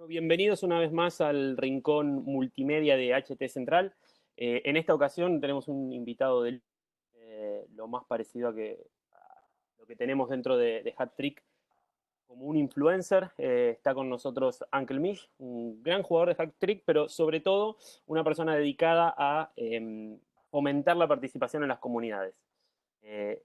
Bienvenidos una vez más al rincón multimedia de HT Central. En esta ocasión tenemos un invitado de lo más parecido a lo que tenemos dentro de Hattrick como un influencer. Está con nosotros Uncle-Mish, un gran jugador de Hattrick, pero sobre todo una persona dedicada a fomentar la participación en las comunidades.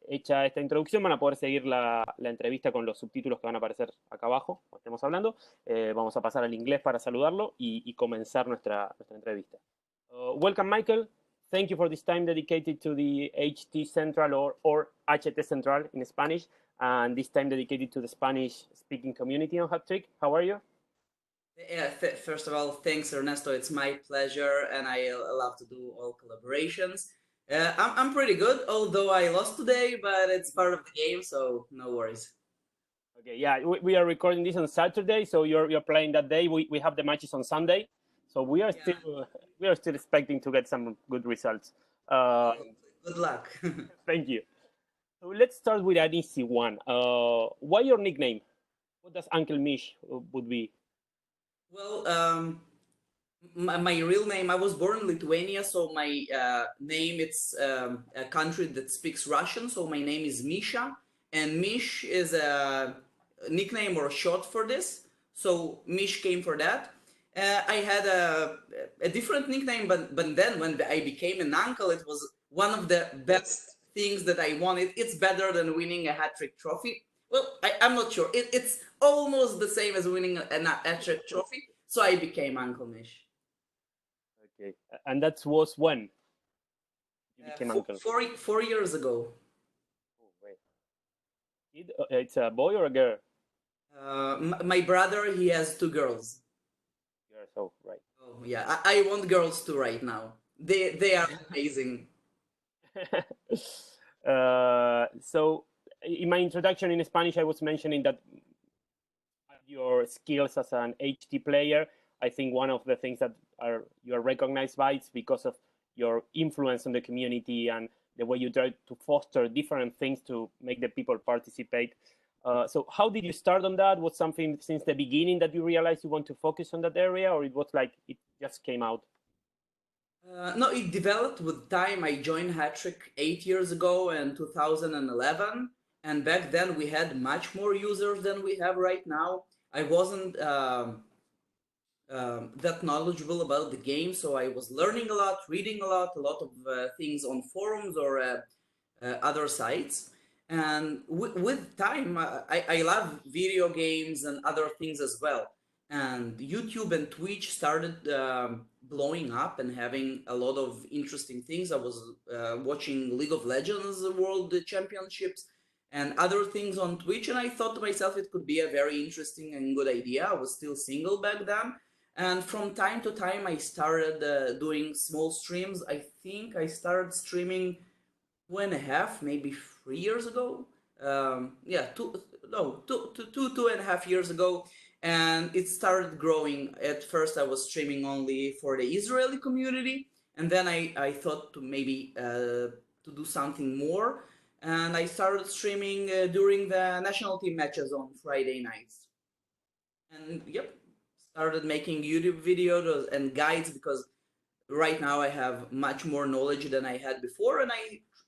Hecha esta introducción, van a poder seguir la entrevista con los subtítulos que van a aparecer acá abajo, como estemos hablando. Vamos a pasar al inglés para saludarlo y comenzar nuestra entrevista. Welcome, Michael. Thank you for this time dedicated to the HT Central or HT Central in Spanish, and this time dedicated to the Spanish-speaking community on Hattrick. How are you? Yeah, first of all, thanks, Ernesto. It's my pleasure, and I love to do all collaborations. I'm pretty good, although I lost today, but it's part of the game, so no worries. Okay, yeah, we are recording this on Saturday, so you're playing that day. We have the matches on Sunday, so we are still expecting to get some good results. Good luck. Thank you. So let's start with an easy one. Why your nickname? What does Uncle-Mish would be? Well, my real name, I was born in Lithuania, so my name, it's a country that speaks Russian, so my name is Misha, and Mish is a nickname or short for this, so Mish came for that. I had a different nickname, but then when I became an uncle, it was one of the best things that I wanted. It's better than winning a Hattrick trophy. Well, I'm not sure. It's almost the same as winning a Hattrick trophy, so I became Uncle-Mish. Okay, and that was when you became uncle? 4 years ago. Oh, wait. It's a boy or a girl? My brother, he has two girls. Girls, oh, right. Oh, yeah. I want girls too right now. They are amazing. So, in my introduction in Spanish, I was mentioning that your skills as an HT player. I think one of the things that you are recognized by is because of your influence on the community and the way you try to foster different things to make the people participate. So how did you start on that? Was something since the beginning that you realized you want to focus on that area, or it was like it just came out? No, it developed with time. I joined Hattrick 8 years ago in 2011, and back then we had much more users than we have right now. I wasn't that knowledgeable about the game, so I was learning a lot, reading a lot of things on forums or other sites. And with time, I love video games and other things as well. And YouTube and Twitch started blowing up and having a lot of interesting things. I was watching League of Legends World Championships and other things on Twitch, and I thought to myself it could be a very interesting and good idea. I was still single back then, and from time to time I started doing small streams. I think I started streaming 2.5, maybe 3 years ago. Yeah, 2.5 years ago, and it started growing. At first I was streaming only for the Israeli community, and then I thought to maybe to do something more, and I started streaming during the national team matches on Friday nights. And yep, started making YouTube videos and guides because right now I have much more knowledge than I had before, and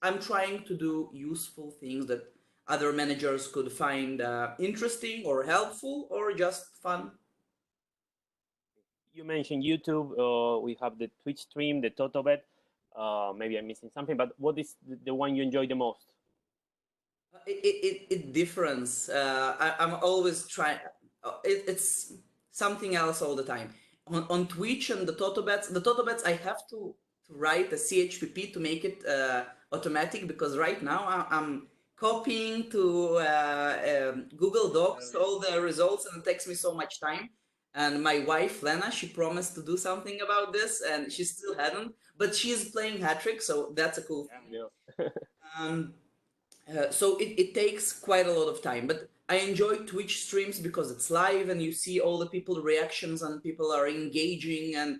I'm trying to do useful things that other managers could find interesting or helpful or just fun. You mentioned YouTube. We have the Twitch stream, the TotoBet. Maybe I'm missing something, but what is the one you enjoy the most? It differs. I'm always trying. It's something else all the time. On Twitch and the TotoBets, I have to write a CHPP to make it automatic, because right now I'm copying to Google Docs all the results, and it takes me so much time. And my wife Lena, she promised to do something about this, and she still hasn't. But she's playing Hattrick, so that's a cool thing. Yeah. So it takes quite a lot of time, but I enjoy Twitch streams because it's live and you see all the people reactions and people are engaging and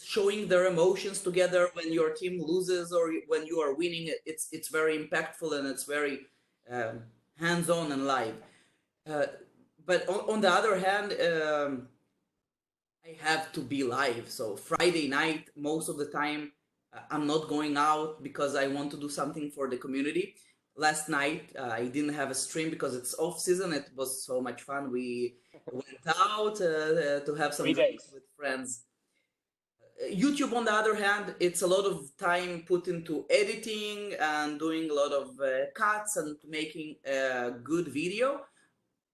showing their emotions together when your team loses or when you are winning. It's very impactful and it's very hands-on and live. but on the other hand, I have to be live. So Friday night, most of the time, I'm not going out because I want to do something for the community. Last night, I didn't have a stream because it's off season. It was so much fun. We went out to have some 3 days. drinks with friends. YouTube, on the other hand, it's a lot of time put into editing and doing a lot of cuts and making a good video.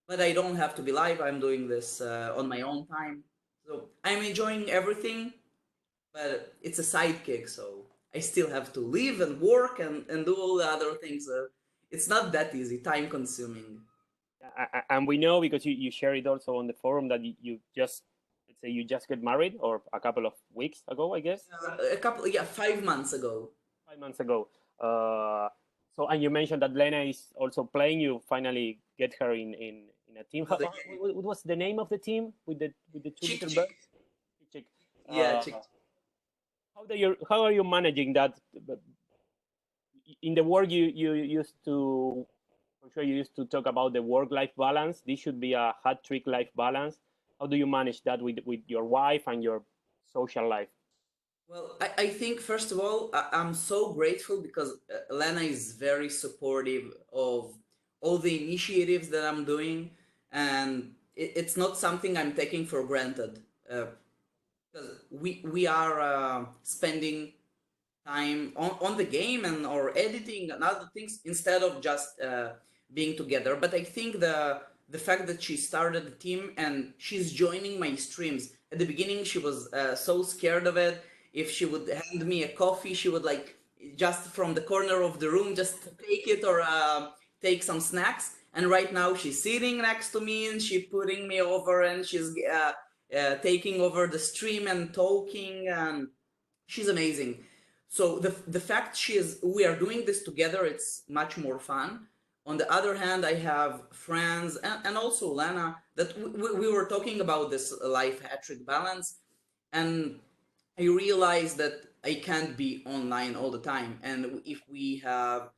But I don't have to be live. I'm doing this on my own time. So I'm enjoying everything, but it's a sidekick. So I still have to live and work and do all the other things. It's not that easy, time consuming. And we know, because you share it also on the forum, that you just, let's say, you just get married, or a couple of weeks ago, I guess. A couple, yeah, 5 months ago. 5 months ago. So, and you mentioned that Lena is also playing. You finally get her in a team. What was the name of the team with the two little birds? Chick. Yeah, Chick. How are you managing that? In the work you used to, for sure, you used to talk about the work-life balance. This should be a Hattrick life balance. How do you manage that with your wife and your social life? Well, I think, first of all, I'm so grateful because Lena is very supportive of all the initiatives that I'm doing, and it's not something I'm taking for granted. Because we are spending time on the game and or editing and other things instead of just being together. But I think the fact that she started the team and she's joining my streams. At the beginning, she was so scared of it. If she would hand me a coffee, she would like just from the corner of the room just take it or take some snacks. And right now she's sitting next to me and she's putting me over and she's taking over the stream and talking, and she's amazing. So the fact we are doing this together, it's much more fun. On the other hand, I have friends and also Lena that we were talking about this life Hattrick balance, and I realized that I can't be online all the time. And if we have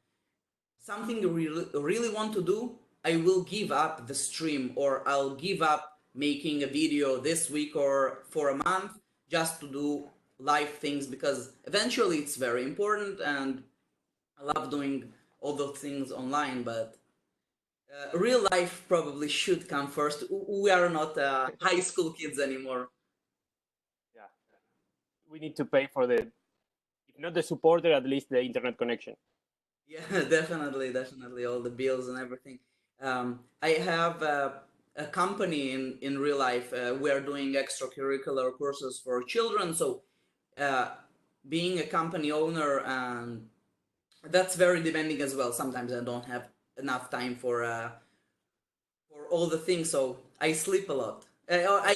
something we really want to do, I will give up the stream or I'll give up making a video this week or for a month just to do live things, because eventually it's very important and I love doing all those things online, but real life probably should come first. We are not high school kids anymore. Yeah, we need to pay for if not the supporter, at least the internet connection. Yeah, definitely, all the bills and everything. I have a company in real life. We are doing extracurricular courses for children, so being a company owner, that's very demanding as well. Sometimes I don't have enough time for all the things, so I sleep a lot. I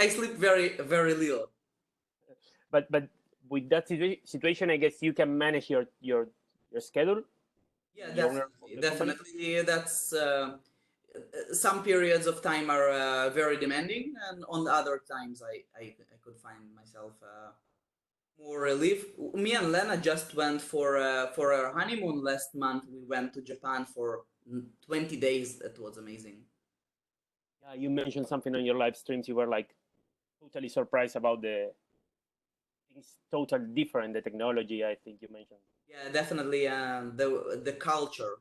sleep very little. But with that situation, I guess you can manage your schedule. Yeah, definitely. That's some periods of time are very demanding, and on the other times I could find myself more relief. Me and Lena just went for our honeymoon last month. We went to Japan for 20 days. That was amazing. Yeah, you mentioned something on your live streams. You were like totally surprised about the things, totally different, the technology, I think you mentioned. Yeah, definitely. The culture.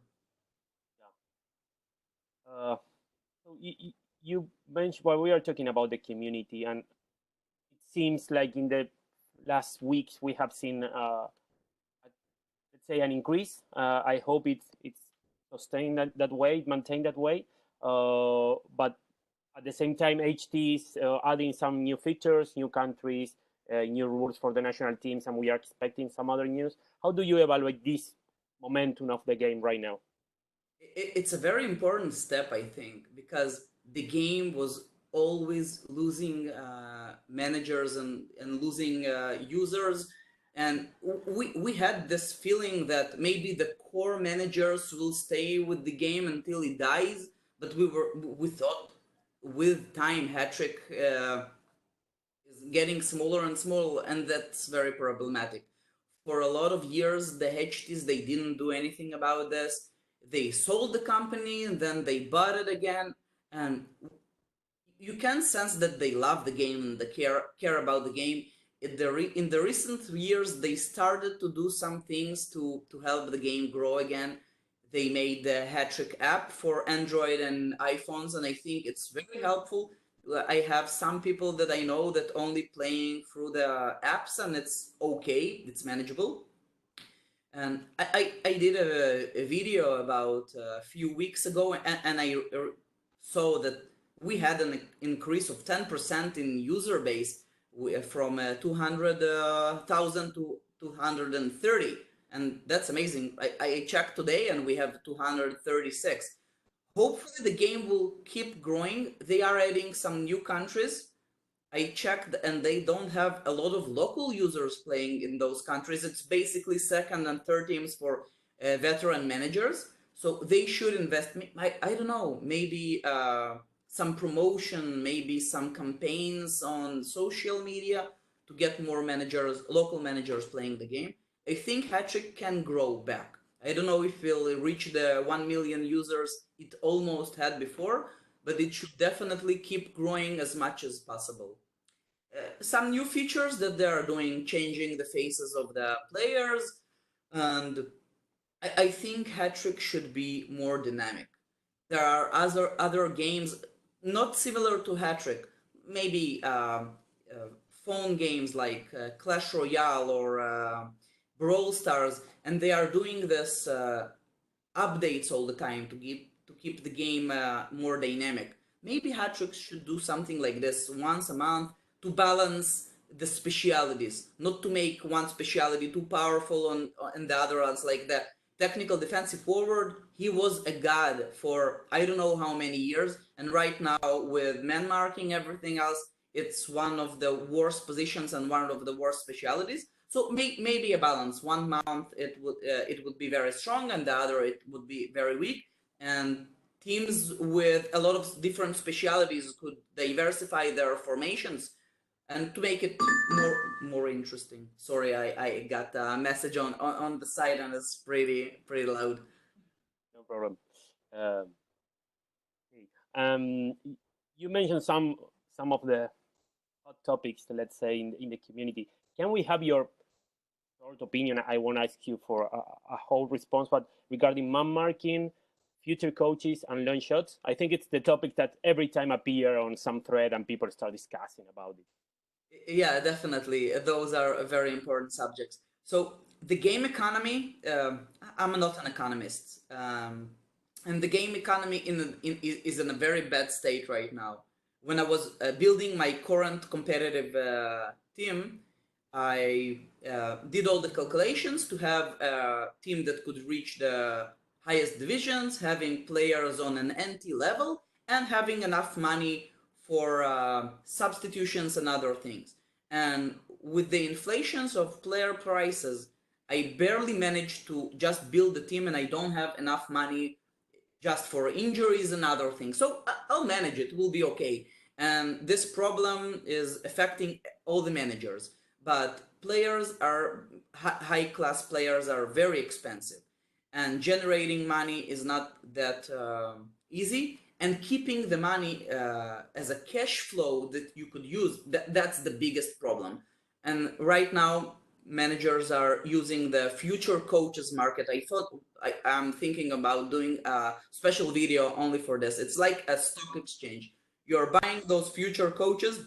Yeah. So you mentioned, while we are talking about the community, and it seems like in the last weeks we have seen, let's say, an increase. I hope it's sustained that way, maintained that way. But at the same time, HT is adding some new features, new countries, new rules for the national teams, and we are expecting some other news. How do you evaluate this momentum of the game right now? It's a very important step, I think, because the game was always losing managers and losing users. And we had this feeling that maybe the core managers will stay with the game until it dies. But we thought with time, Hattrick is getting smaller and smaller, and that's very problematic. For a lot of years, the HTs, they didn't do anything about this. They sold the company and then they bought it again. and you can sense that they love the game and they care about the game. In the recent years, they started to do some things to help the game grow again. They made the Hattrick app for Android and iPhones, and I think it's very helpful. I have some people that I know that only playing through the apps, and it's okay, it's manageable. And I did a video about a few weeks ago, and I saw that we had an increase of 10% in user base from 200,000 to 230. And that's amazing. I checked today and we have 236. Hopefully the game will keep growing. They are adding some new countries. I checked and they don't have a lot of local users playing in those countries. It's basically second and third teams for veteran managers. So they should invest, I don't know, maybe some promotion, maybe some campaigns on social media to get more managers, local managers playing the game. I think Hattrick can grow back. I don't know if we'll reach the 1 million users it almost had before, but it should definitely keep growing as much as possible. Some new features that they are doing, changing the faces of the players, and I think Hattrick should be more dynamic. There are other games not similar to Hattrick, maybe phone games like Clash Royale or Brawl Stars, and they are doing this updates all the time to keep the game more dynamic. Maybe Hattrick should do something like this once a month to balance the specialities, not to make one speciality too powerful and the other ones like the technical defensive forward. He was a god for I don't know how many years, and right now with man marking, everything else, it's one of the worst positions and one of the worst specialities. So maybe a balance. One month it would be very strong, and the other it would be very weak. And teams with a lot of different specialities could diversify their formations and to make it more interesting. Sorry, I got a message on the side and it's pretty loud. No problem. You mentioned some of the hot topics, let's say, in the community. Can we have your short opinion? I won't ask you for a whole response, but regarding man marking, future coaches, and long shots, I think it's the topic that every time appear on some thread and people start discussing about it. Yeah, definitely. Those are very important subjects. So the game economy, I'm not an economist, and the game economy is in a very bad state right now. When I was building my current competitive team, I did all the calculations to have a team that could reach the highest divisions, having players on an NT level, and having enough money for substitutions and other things. And with the inflations of player prices, I barely managed to just build the team, and I don't have enough money just for injuries and other things. So I'll manage it, will be okay. And this problem is affecting all the managers. But players are, high-class players are very expensive. And generating money is not that easy. And keeping the money as a cash flow that you could use, that's the biggest problem. And right now, managers are using the future coaches market. I'm thinking about doing a special video only for this. It's like a stock exchange. You're buying those future coaches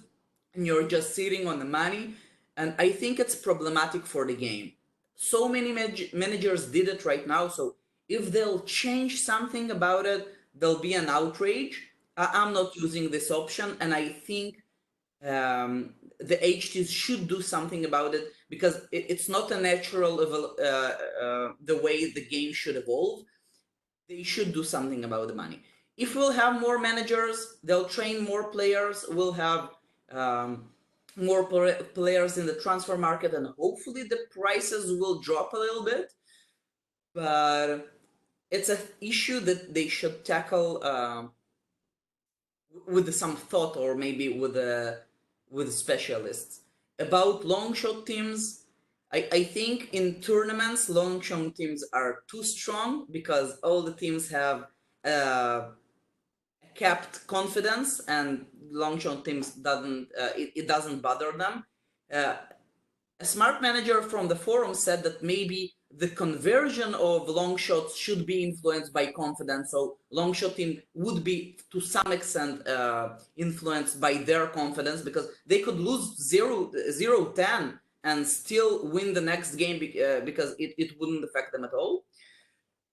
and you're just sitting on the money. And I think it's problematic for the game. So many managers did it right now. So if they'll change something about it, there'll be an outrage. I'm not using this option, and I think the HTs should do something about it, because it's not a natural the way the game should evolve. They should do something about the money. If we'll have more managers, they'll train more players, we'll have more players in the transfer market, and hopefully the prices will drop a little bit. But it's an issue that they should tackle with some thought, or maybe with specialists. About long shot teams, I think in tournaments, long shot teams are too strong, because all the teams have a kept confidence, and long shot teams doesn't it doesn't bother them. A smart manager from the forum said that maybe the conversion of long shots should be influenced by confidence. So long shot team would be to some extent influenced by their confidence, because they could lose 0-10 and still win the next game because it wouldn't affect them at all.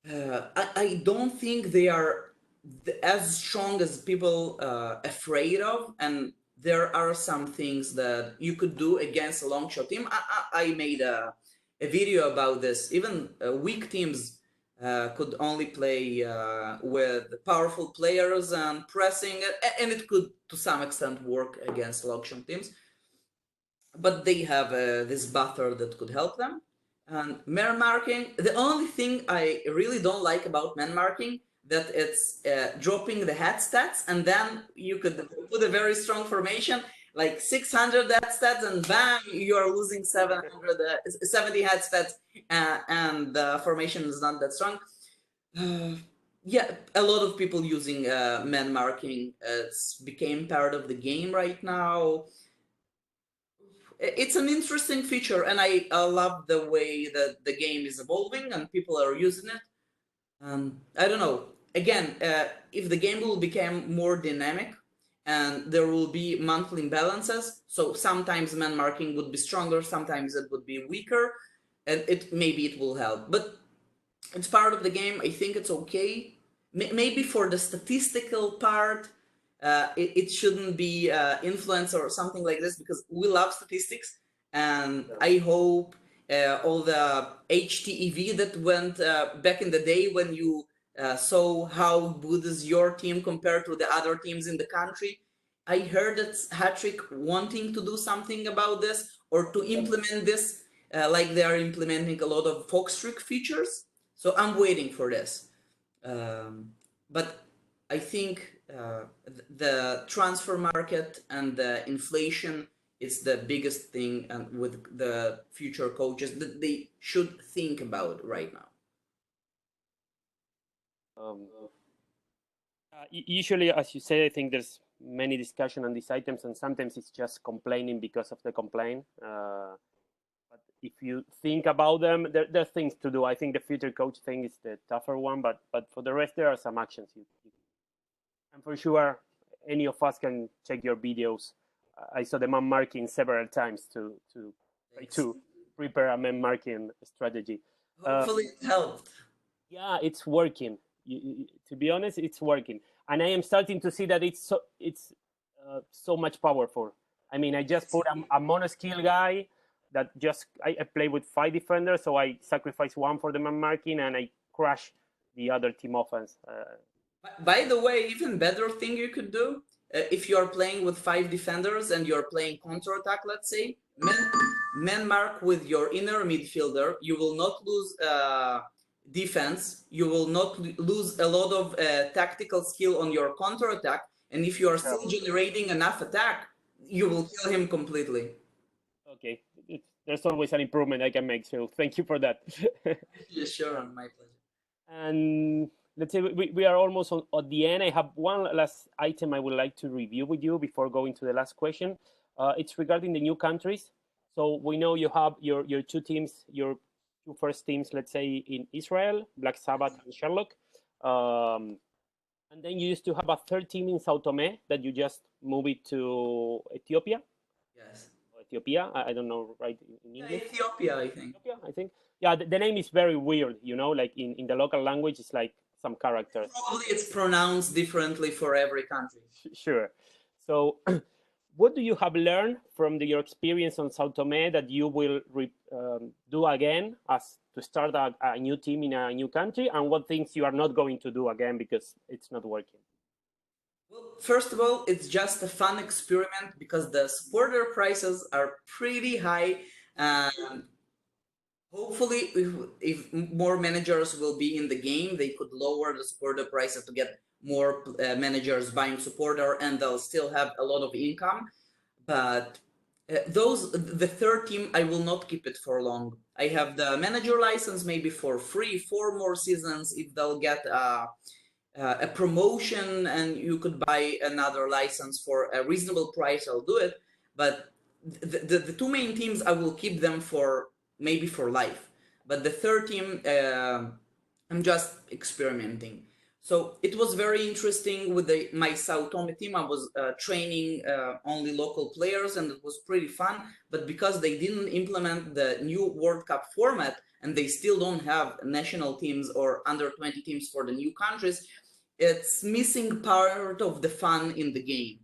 I don't think they are as strong as people afraid of, and there are some things that you could do against a long shot team. I made a video about this. Even weak teams could only play with powerful players and pressing, and it could to some extent work against long shot teams. But they have this buffer that could help them. And man marking, the only thing I really don't like about man marking, that it's dropping the head stats, and then you could put a very strong formation, like 600 head stats, and bam, you are losing 70 head stats, and the formation is not that strong. Yeah, a lot of people using man marking. It's became part of the game right now. It's an interesting feature, and I love the way that the game is evolving and people are using it. I don't know. Again, if the game will become more dynamic and there will be monthly imbalances, so sometimes man marking would be stronger, sometimes it would be weaker, and maybe it will help. But it's part of the game. I think it's okay. Maybe for the statistical part, it shouldn't be influence or something like this, because we love statistics, and I hope all the HTEV that went back in the day when you saw how good is your team compared to the other teams in the country. I heard that Hattrick wanting to do something about this, or to implement this, like they are implementing a lot of Foxtrick features. So I'm waiting for this. But I think the transfer market and the inflation is the biggest thing, and with the future coaches that they should think about right now. Usually, as you say, I think there's many discussion on these items, and sometimes it's just complaining because of the complaint. But if you think about them, there are things to do. I think the future coach thing is the tougher one, but for the rest, there are some actions and for sure, any of us can check your videos. I saw the man marking several times to prepare a man marking strategy. Hopefully it helped. Yeah, it's working. To be honest, it's working, and I am starting to see that it's so much powerful. I mean, I just put a mono skill guy that just I play with 5 defenders, so I sacrifice one for the man marking, and I crash the other team offense. By the way, even better thing you could do, if you are playing with 5 defenders and you're playing counter-attack, let's say, man mark with your inner midfielder, you will not lose defense, you will not lose a lot of tactical skill on your counter-attack, and if you are still generating enough attack, you will kill him completely. Okay, there's always an improvement I can make, so thank you for that. Yeah, sure, my pleasure. And let's say we are almost at the end. I have one last item I would like to review with you before going to the last question. It's regarding the new countries. So we know you have your 2 teams, your 2 first teams, let's say in Israel, Black Sabbath and Sherlock. And then you used to have a 3rd team in Sao Tome that you just moved it to Ethiopia. Yes. Ethiopia, I don't know right in English. Ethiopia, I think. Ethiopia, I think. Yeah, the name is very weird, you know, like in the local language, it's like some characters. Probably it's pronounced differently for every country. Sure. So what do you have learned from your experience on Sao Tome that you will do again as to start a new team in a new country, and what things you are not going to do again because it's not working? Well, first of all, it's just a fun experiment because the supporter prices are pretty high. Hopefully, if more managers will be in the game, they could lower the supporter prices to get more managers buying supporter, and they'll still have a lot of income. But the 3rd team, I will not keep it for long. I have the manager license maybe for free 4 more seasons if they'll get a promotion and you could buy another license for a reasonable price, I'll do it. But the two main teams, I will keep them for maybe for life. But the third team, I'm just experimenting. So it was very interesting with my Sao Tome team. I was training only local players, and it was pretty fun. But because they didn't implement the new World Cup format, and they still don't have national teams or under 20 teams for the new countries, it's missing part of the fun in the game.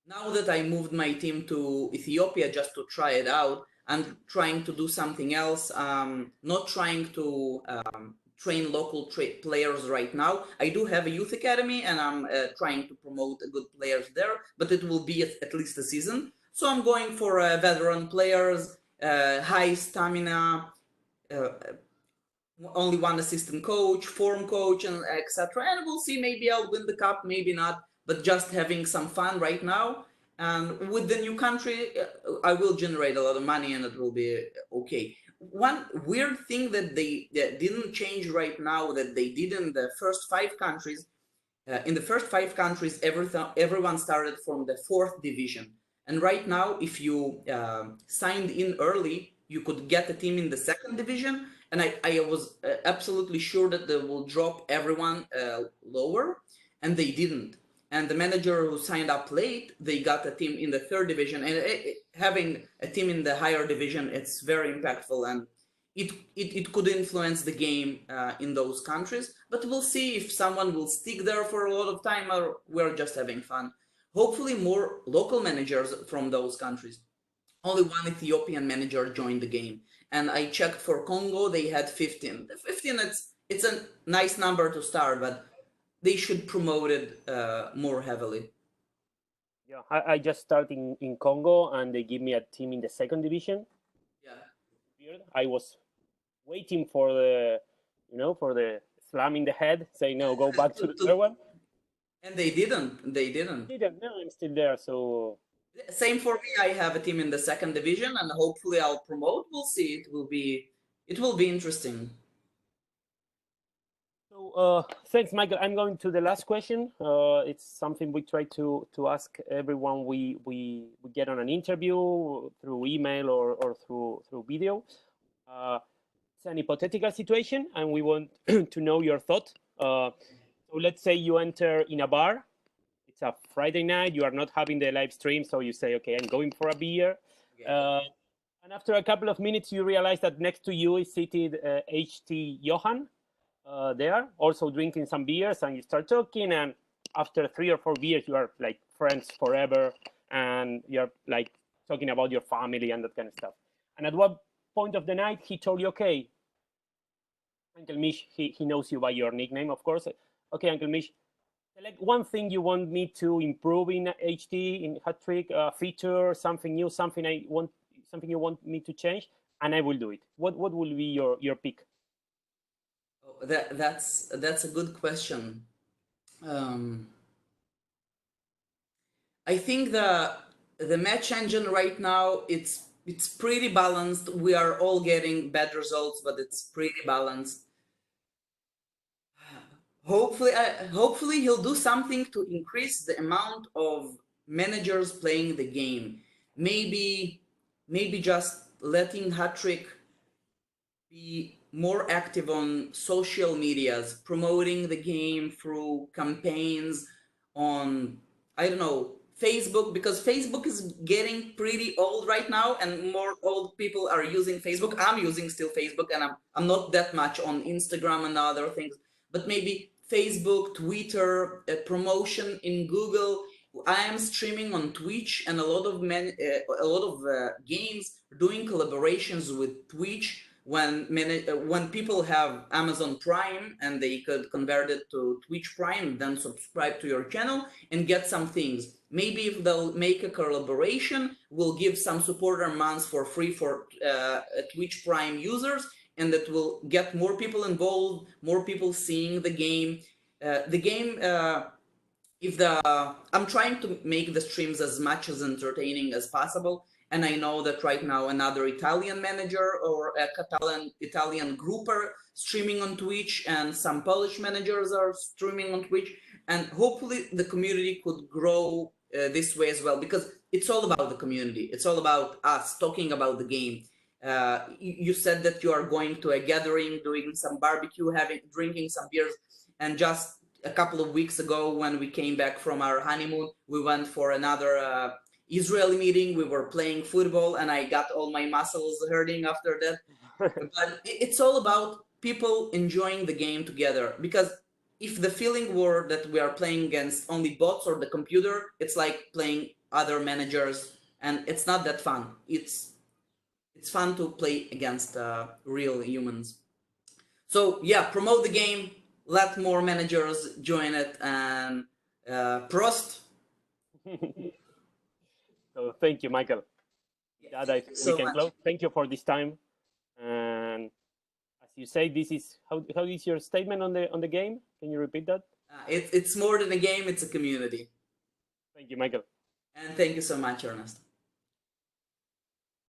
Now that I moved my team to Ethiopia just to try it out, I'm trying to do something else. Not trying to train local players right now. I do have a youth academy, and I'm trying to promote good players there, but it will be at least a season. So I'm going for veteran players, high stamina, only one assistant coach, form coach, and etc. And we'll see, maybe I'll win the cup, maybe not, but just having some fun right now. And with the new country, I will generate a lot of money and it will be okay. One weird thing that they didn't change right now that they did in the first 5 countries, in the first 5 countries, everyone started from the 4th division. And right now, if you signed in early, you could get a team in the 2nd division. And I was absolutely sure that they will drop everyone lower, and they didn't. And the manager who signed up late, they got a team in the 3rd division. And having a team in the higher division, it's very impactful, and it could influence the game in those countries. But we'll see if someone will stick there for a lot of time, or we're just having fun. Hopefully more local managers from those countries. Only one Ethiopian manager joined the game. And I checked for Congo, they had 15. 15, it's a nice number to start, but they should promote it more heavily. Yeah, I just started in Congo, and they give me a team in the 2nd division. Yeah. I was waiting for the, for the slam in the head, saying, no, go back to the 3rd one. And they didn't. They didn't. No, I'm still there, so... Same for me. I have a team in the 2nd division, and hopefully I'll promote. We'll see. It will be interesting. So thanks, Michael. I'm going to the last question. It's something we try to ask everyone we get on an interview through email or through video. It's an hypothetical situation, and we want to know your thought. So let's say you enter in a bar. It's a Friday night. You are not having the live stream, so you say, okay, I'm going for a beer. Okay. And after a couple of minutes, you realize that next to you is seated HT Johan. There, also drinking some beers, and you start talking, and after 3 or 4 beers, you are like friends forever, and you're like talking about your family and that kind of stuff. And at what point of the night, he told you, okay, Uncle-Mish, he knows you by your nickname, of course. Okay, Uncle-Mish, select one thing you want me to improve in HT, in Hattrick, feature, something new, something you want me to change, and I will do it. What will be your pick? That's a good question. I think the match engine right now, it's pretty balanced. We are all getting bad results, but it's pretty balanced. Hopefully he'll do something to increase the amount of managers playing the game. Maybe just letting Hattrick be more active on social medias, promoting the game through campaigns on, I don't know, Facebook, because Facebook is getting pretty old right now, and more old people are using Facebook. I'm using still Facebook, and I'm not that much on Instagram and other things, but maybe Facebook, Twitter, promotion in Google. I am streaming on Twitch, and a lot of games doing collaborations with Twitch. When people have Amazon Prime and they could convert it to Twitch Prime, then subscribe to your channel and get some things. Maybe if they'll make a collaboration, we'll give some supporter months for free for Twitch Prime users, and that will get more people involved, more people seeing the game. I'm trying to make the streams as much as entertaining as possible, and I know that right now another Italian manager or a Italian group are streaming on Twitch, and some Polish managers are streaming on Twitch, and hopefully the community could grow this way as well, because it's all about the community. It's all about us talking about the game. You said that you are going to a gathering, doing some barbecue, drinking some beers, and just a couple of weeks ago when we came back from our honeymoon, we went for another Israeli meeting. We were playing football, and I got all my muscles hurting after that. But it's all about people enjoying the game together, because if the feeling were that we are playing against only bots or the computer, it's like playing other managers, and it's not that fun. It's fun to play against real humans. So yeah, promote the game, let more managers join it, and Prost. So thank you, Michael. Yeah, That we can close. Thank you for this time. And as you say, this is how is your statement on the game? Can you repeat that? It's more than a game; it's a community. Thank you, Michael. And thank you so much, Ernest.